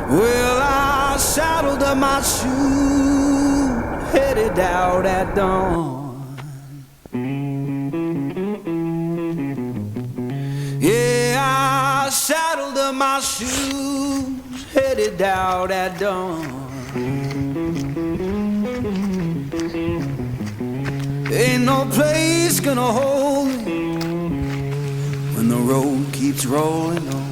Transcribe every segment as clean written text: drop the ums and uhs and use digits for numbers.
Well, I saddled up my shoe, headed out at dawn. Yeah, I saddled up my shoes, headed out at dawn. Ain't no place gonna hold me when the road keeps rolling on.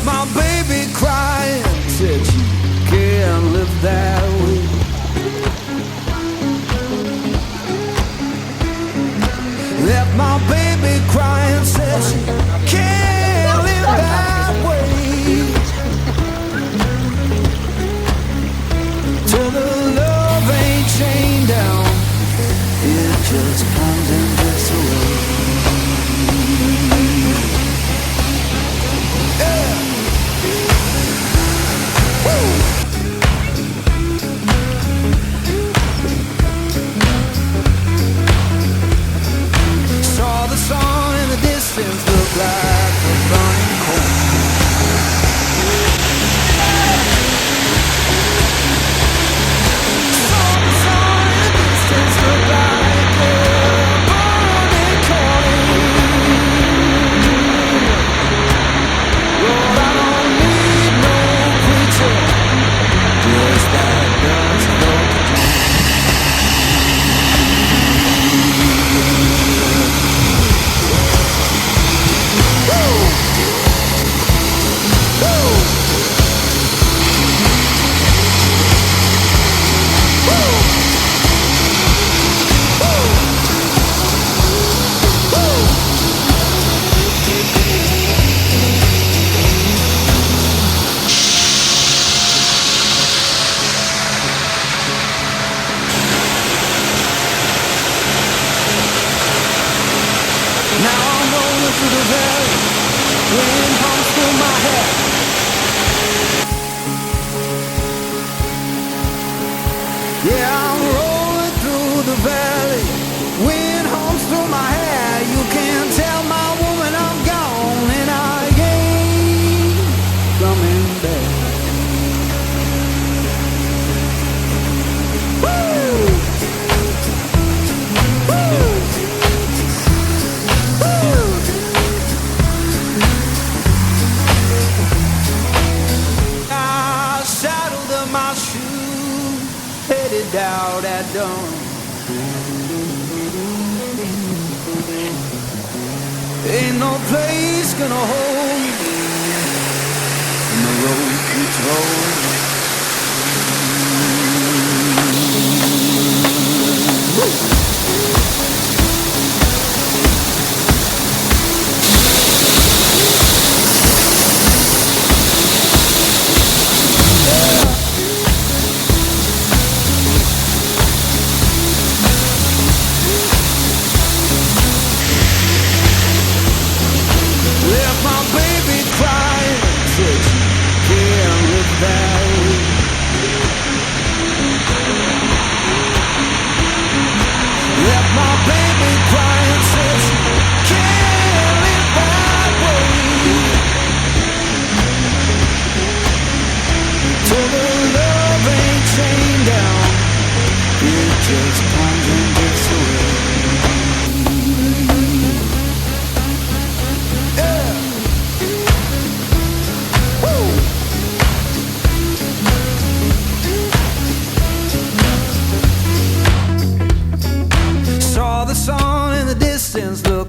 My baby crying, said she can't live that way. Left my baby crying, said she can't live that way. Till the love ain't chained down, it just comes and gets away. Saw the sun in the distance look like a burning coal. Saw the sun in the distance look like a burning coal. Lord, I don't need no preacher, just that God's love. Now I'm rolling through the valley, wind hums through my hair. Yeah, I'm rolling through the valley, wind hums through my hair. You can't tell my woman I'm gone and I ain't coming back. Woo! Woo! My shoes headed out at dawn. Ain't no place gonna hold me when the road keeps rolling.